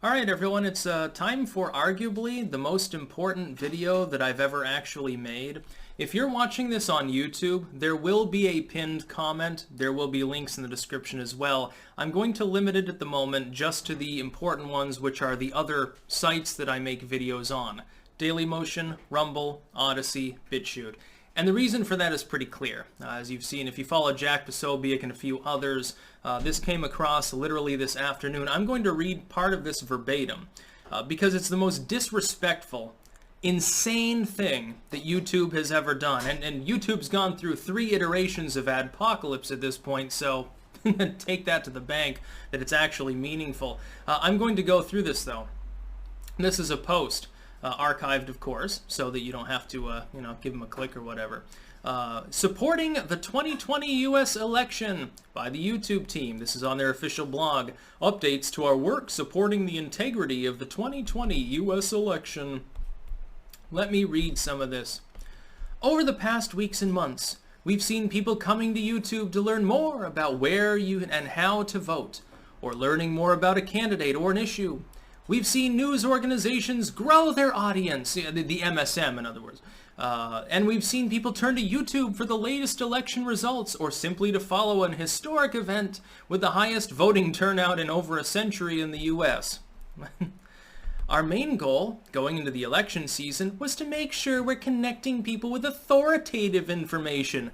Alright everyone, it's time for arguably the most important video that I've ever actually made. If you're watching this on YouTube, there will be a pinned comment. There will be links in the description as well. I'm going to limit it at the moment just to the important ones, which are the other sites that I make videos on. Dailymotion, Rumble, Odyssey, BitChute. And the reason for that is pretty clear. As you've seen, if you follow Jack Posobiec and a few others, this came across literally this afternoon. I'm going to read part of this verbatim because it's the most disrespectful, insane thing that YouTube has ever done. And YouTube's gone through 3 iterations of adpocalypse at this point, so take that to the bank that it's actually meaningful. I'm going to go through this, though. This is a post. Archived, of course, so that you don't have to, give them a click or whatever. Supporting the 2020 U.S. election by the YouTube team. This is on their official blog. Updates to our work supporting the integrity of the 2020 U.S. election. Let me read some of this. Over the past weeks and months, we've seen people coming to YouTube to learn more about where you and how to vote, or learning more about a candidate or an issue. We've seen news organizations grow their audience, the MSM in other words, and we've seen people turn to YouTube for the latest election results or simply to follow an historic event with the highest voting turnout in over a century in the US. Our main goal, going into the election season, was to make sure we're connecting people with authoritative information.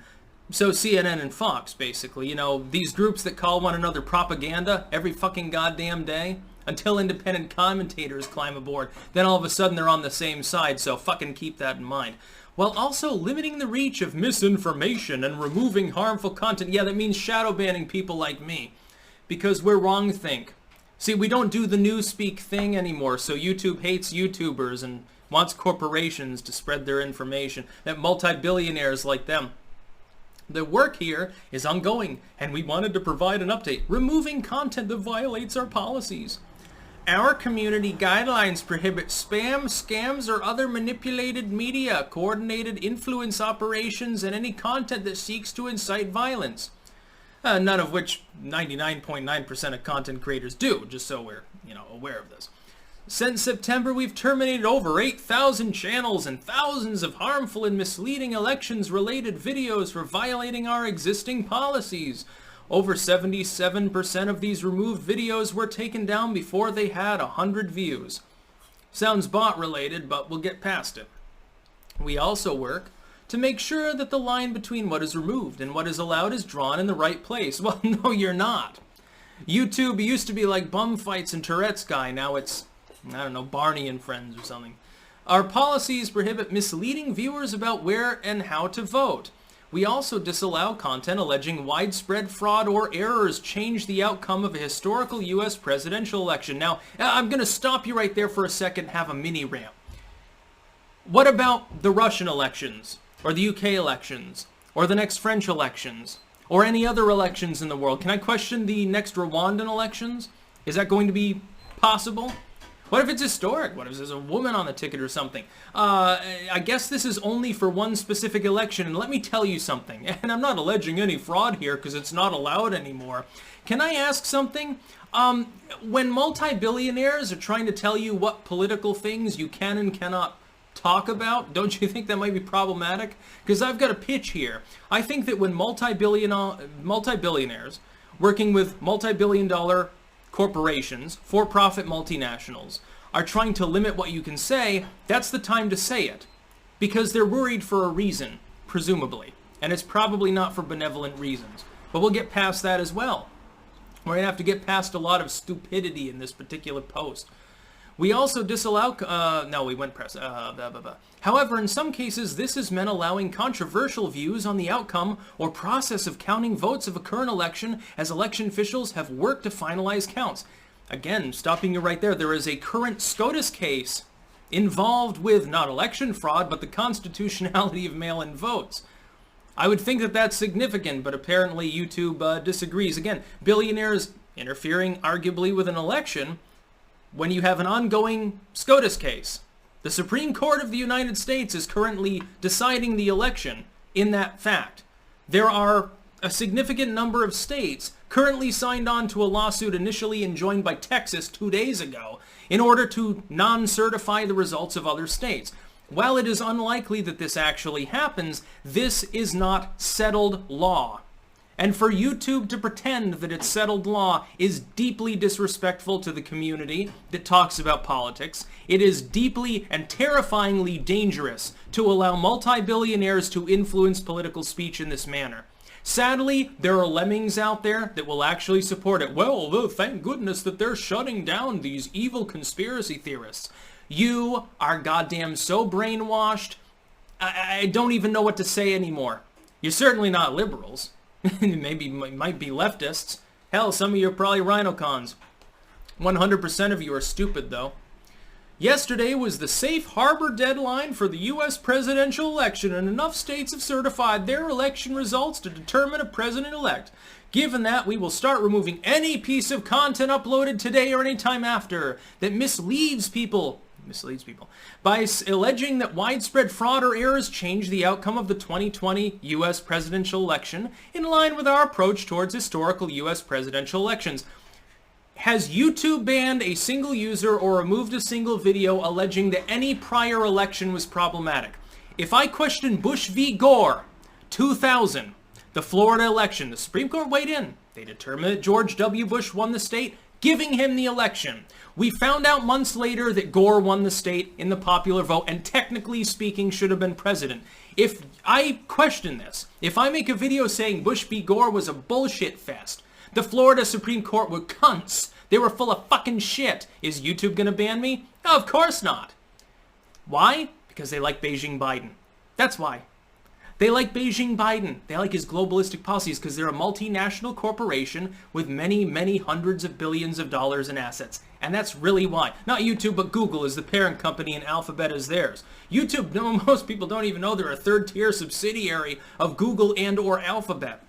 So CNN and Fox, basically, these groups that call one another propaganda every fucking goddamn day. Until independent commentators climb aboard, then all of a sudden they're on the same side, so fucking keep that in mind. While also limiting the reach of misinformation and removing harmful content. Yeah, that means shadow banning people like me, because we're wrongthink. See, we don't do the newspeak thing anymore, so YouTube hates YouTubers and wants corporations to spread their information, that multi-billionaires like them. The work here is ongoing, and we wanted to provide an update, removing content that violates our policies. Our community guidelines prohibit spam, scams, or other manipulated media, coordinated influence operations, and any content that seeks to incite violence. None of which 99.9% of content creators do, just so we're, aware of this. Since September, we've terminated over 8,000 channels and thousands of harmful and misleading elections-related videos for violating our existing policies. Over 77% of these removed videos were taken down before they had 100 views. Sounds bot-related, but we'll get past it. We also work to make sure that the line between what is removed and what is allowed is drawn in the right place. Well, no, you're not. YouTube used to be like bum fights and Tourette's guy. Now it's, Barney and Friends or something. Our policies prohibit misleading viewers about where and how to vote. We also disallow content alleging widespread fraud or errors change the outcome of a historical U.S. presidential election. Now, I'm going to stop you right there for a second and have a mini rant. What about the Russian elections, or the UK elections, or the next French elections, or any other elections in the world? Can I question the next Rwandan elections? Is that going to be possible? What if it's historic? What if there's a woman on the ticket or something? I guess this is only for one specific election, and let me tell you something. And I'm not alleging any fraud here because it's not allowed anymore. Can I ask something? When multi-billionaires are trying to tell you what political things you can and cannot talk about, don't you think that might be problematic? Because I've got a pitch here. I think that when multi-billionaires working with multi-billion-dollar corporations, for-profit multinationals, are trying to limit what you can say, that's the time to say it. Because they're worried for a reason, presumably. And it's probably not for benevolent reasons. But we'll get past that as well. We're going to have to get past a lot of stupidity in this particular post. We also disallow, However, in some cases, this has meant allowing controversial views on the outcome or process of counting votes of a current election as election officials have worked to finalize counts. Again, stopping you right there, there is a current SCOTUS case involved with not election fraud, but the constitutionality of mail-in votes. I would think that that's significant, but apparently YouTube disagrees. Again, billionaires interfering arguably with an election when you have an ongoing SCOTUS case. The Supreme Court of the United States is currently deciding the election in that fact. There are a significant number of states currently signed on to a lawsuit initially enjoined by Texas 2 days ago in order to non-certify the results of other states. While it is unlikely that this actually happens, this is not settled law. And for YouTube to pretend that it's settled law is deeply disrespectful to the community that talks about politics. It is deeply and terrifyingly dangerous to allow multi-billionaires to influence political speech in this manner. Sadly, there are lemmings out there that will actually support it. Well, thank goodness that they're shutting down these evil conspiracy theorists. You are goddamn so brainwashed, I don't even know what to say anymore. You're certainly not liberals. Maybe might be leftists. Hell, some of you are probably rhinocons. 100% of you are stupid, though. Yesterday was the safe harbor deadline for the U.S. presidential election, and enough states have certified their election results to determine a president-elect. Given that, we will start removing any piece of content uploaded today or any time after that misleads people by alleging that widespread fraud or errors change the outcome of the 2020 U.S. presidential election in line with our approach towards historical U.S. presidential elections. Has YouTube banned a single user or removed a single video alleging that any prior election was problematic? If I question Bush v. Gore, 2000, the Florida election, the Supreme Court weighed in. They determined that George W. Bush won the state, giving him the election. We found out months later that Gore won the state in the popular vote and technically speaking should have been president. If I question this, if I make a video saying Bush v. Gore was a bullshit fest, the Florida Supreme Court were cunts. They were full of fucking shit. Is YouTube gonna ban me? No, of course not. Why? Because they like Beijing Biden. That's why. They like Beijing Biden. They like his globalistic policies because they're a multinational corporation with many, many hundreds of billions of dollars in assets. And that's really why. Not YouTube, but Google is the parent company and Alphabet is theirs. YouTube, most people don't even know they're a third-tier subsidiary of Google and or Alphabet.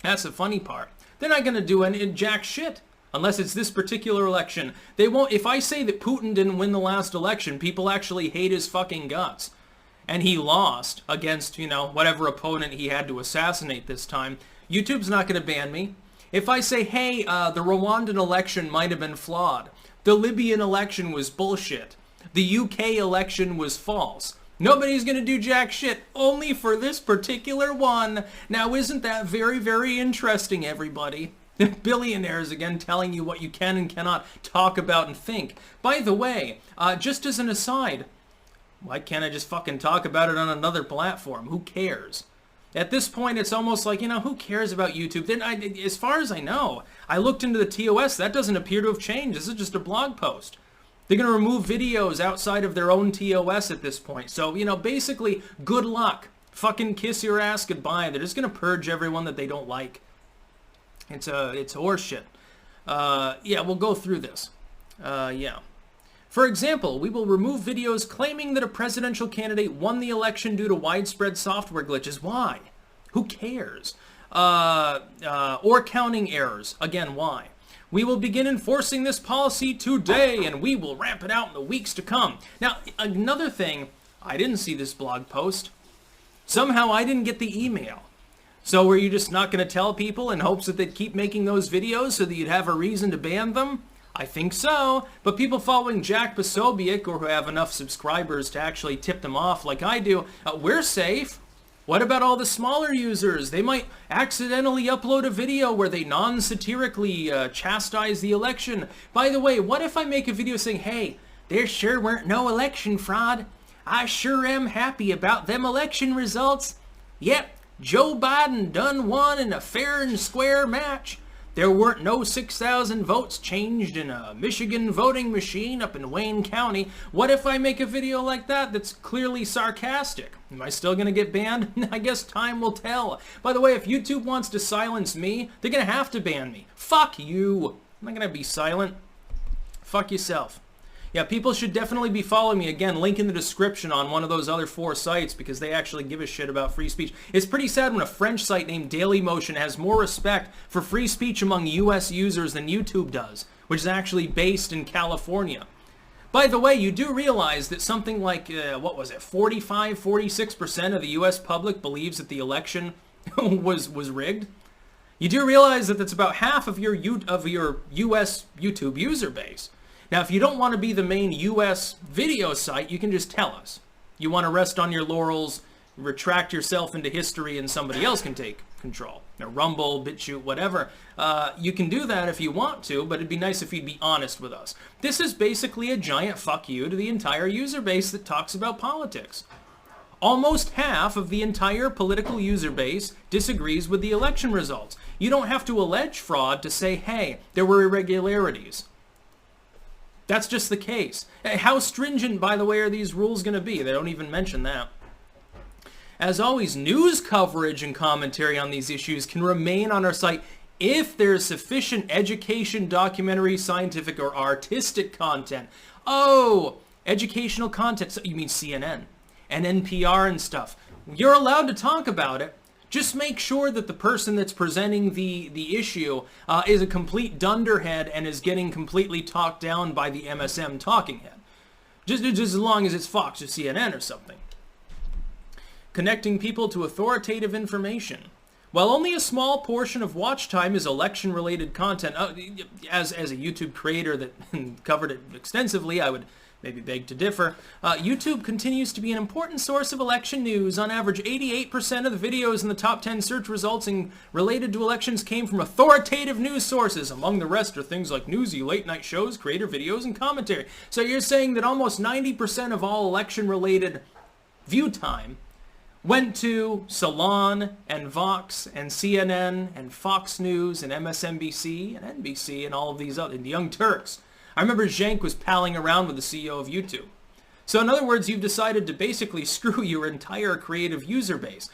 That's the funny part. They're not going to do any jack shit unless it's this particular election. They won't. If I say that Putin didn't win the last election, people actually hate his fucking guts. And he lost against, whatever opponent he had to assassinate this time. YouTube's not going to ban me. If I say, hey, the Rwandan election might have been flawed. The Libyan election was bullshit. The UK election was false. Nobody's going to do jack shit, only for this particular one. Now, isn't that very, very interesting, everybody? Billionaires, again, telling you what you can and cannot talk about and think. By the way, just as an aside, why can't I just fucking talk about it on another platform? Who cares? At this point, it's almost like, who cares about YouTube? Then, as far as I know, I looked into the TOS. That doesn't appear to have changed. This is just a blog post. They're going to remove videos outside of their own TOS at this point. So, basically, good luck. Fucking kiss your ass goodbye. They're just going to purge everyone that they don't like. It's horseshit. Yeah, we'll go through this. Yeah. For example, we will remove videos claiming that a presidential candidate won the election due to widespread software glitches. Why? Who cares? Or counting errors. Again, why? We will begin enforcing this policy today, and we will ramp it out in the weeks to come. Now, another thing, I didn't see this blog post. Somehow I didn't get the email. So were you just not going to tell people in hopes that they'd keep making those videos so that you'd have a reason to ban them? I think so, but people following Jack Posobiec or who have enough subscribers to actually tip them off like I do, we're safe. What about all the smaller users? They might accidentally upload a video where they non-satirically chastise the election. By the way, what if I make a video saying, hey, there sure weren't no election fraud. I sure am happy about them election results. Yep, Joe Biden done won in a fair and square match. There weren't no 6,000 votes changed in a Michigan voting machine up in Wayne County. What if I make a video like that that's clearly sarcastic? Am I still going to get banned? I guess time will tell. By the way, if YouTube wants to silence me, they're going to have to ban me. Fuck you. I'm not going to be silent. Fuck yourself. Yeah, people should definitely be following me. Again, link in the description on one of those other 4 sites because they actually give a shit about free speech. It's pretty sad when a French site named Dailymotion has more respect for free speech among US users than YouTube does, which is actually based in California. By the way, you do realize that something like, 45, 46% of the US public believes that the election was rigged? You do realize that that's about half of your US YouTube user base. Now, if you don't want to be the main US video site, you can just tell us. You want to rest on your laurels, retract yourself into history, and somebody else can take control. Now, Rumble, BitChute, whatever. You can do that if you want to, but it'd be nice if you'd be honest with us. This is basically a giant fuck you to the entire user base that talks about politics. Almost half of the entire political user base disagrees with the election results. You don't have to allege fraud to say, hey, there were irregularities. That's just the case. How stringent, by the way, are these rules going to be? They don't even mention that. As always, news coverage and commentary on these issues can remain on our site if there's sufficient education, documentary, scientific, or artistic content. Oh, educational content. So you mean CNN and NPR and stuff. You're allowed to talk about it. Just make sure that the person that's presenting the issue is a complete dunderhead and is getting completely talked down by the MSM talking head. Just as long as it's Fox or CNN or something. Connecting people to authoritative information. While only a small portion of watch time is election-related content, as a YouTube creator that covered it extensively, I would maybe beg to differ. YouTube continues to be an important source of election news. On average, 88% of the videos in the top 10 search results related to elections came from authoritative news sources. Among the rest are things like newsy late-night shows, creator videos, and commentary. So you're saying that almost 90% of all election-related view time went to Salon and Vox and CNN and Fox News and MSNBC and NBC and all of these other, and the Young Turks. I remember Cenk was palling around with the CEO of YouTube. So in other words, you've decided to basically screw your entire creative user base.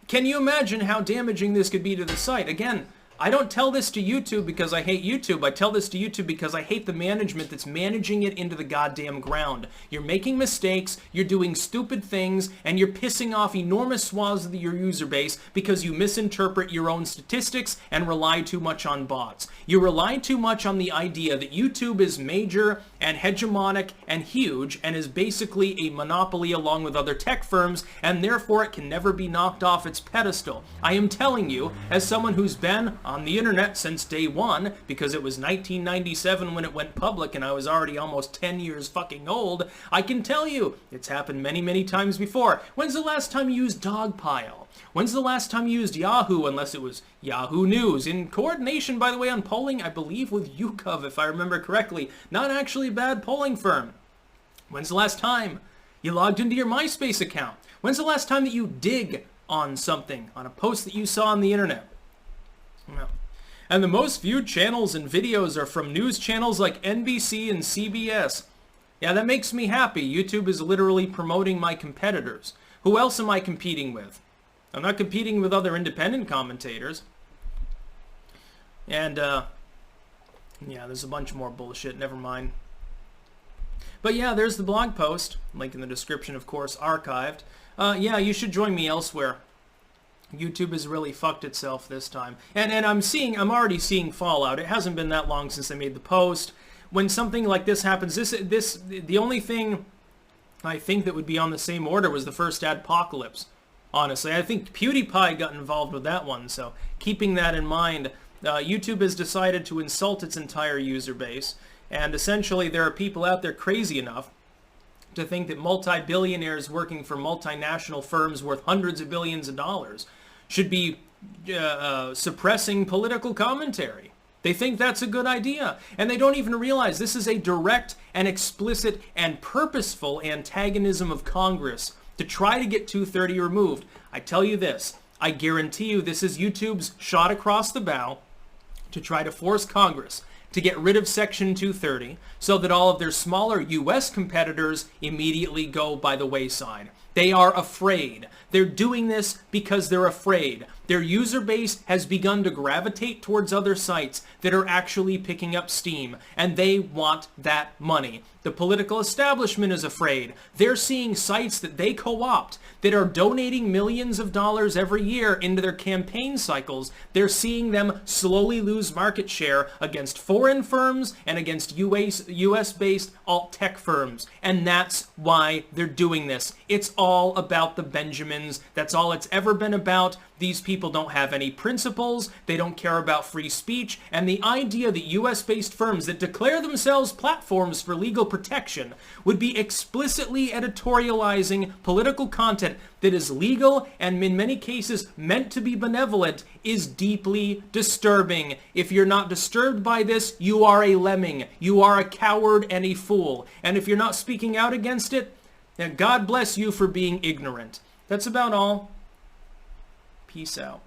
Can you imagine how damaging this could be to the site? Again, I don't tell this to YouTube because I hate YouTube. I tell this to YouTube because I hate the management that's managing it into the goddamn ground. You're making mistakes, you're doing stupid things, and you're pissing off enormous swaths of your user base because you misinterpret your own statistics and rely too much on bots. You rely too much on the idea that YouTube is major and hegemonic and huge and is basically a monopoly along with other tech firms, and therefore it can never be knocked off its pedestal. I am telling you, as someone who's been on the internet since day one, because it was 1997 when it went public and I was already almost 10 years fucking old, I can tell you it's happened many, many times before. When's the last time you used Dogpile? When's the last time you used Yahoo, unless it was Yahoo News? In coordination, by the way, on polling, I believe with YouGov, if I remember correctly. Not actually a bad polling firm. When's the last time you logged into your MySpace account? When's the last time that you dig on something, on a post that you saw on the internet? No. And the most viewed channels and videos are from news channels like NBC and CBS. Yeah, that makes me happy. YouTube is literally promoting my competitors. Who else am I competing with? I'm not competing with other independent commentators. And, yeah, there's a bunch more bullshit. Never mind. But yeah, there's the blog post. Link in the description, of course, archived. Yeah, you should join me elsewhere. YouTube has really fucked itself this time. And I'm already seeing fallout. It hasn't been that long since I made the post. When something like this happens, the only thing I think that would be on the same order was the first adpocalypse. Honestly, I think PewDiePie got involved with that one. So keeping that in mind, YouTube has decided to insult its entire user base. And essentially, there are people out there crazy enough to think that multi-billionaires working for multinational firms worth hundreds of billions of dollars should be suppressing political commentary. They think that's a good idea, and they don't even realize this is a direct and explicit and purposeful antagonism of Congress to try to get 230 removed. I tell you this, I guarantee you this is YouTube's shot across the bow to try to force Congress to get rid of Section 230 so that all of their smaller U.S. competitors immediately go by the wayside. They are afraid. They're doing this because they're afraid. Their user base has begun to gravitate towards other sites that are actually picking up steam, and they want that money. The political establishment is afraid. They're seeing sites that they co-opt that are donating millions of dollars every year into their campaign cycles. They're seeing them slowly lose market share against foreign firms and against US-based alt-tech firms. And that's why they're doing this. It's all about the Benjamins. That's all it's ever been about. These people don't have any principles, they don't care about free speech, and the idea that US-based firms that declare themselves platforms for legal protection would be explicitly editorializing political content that is legal and in many cases meant to be benevolent is deeply disturbing. If you're not disturbed by this, you are a lemming, you are a coward and a fool. And if you're not speaking out against it, then God bless you for being ignorant. That's about all. Peace out.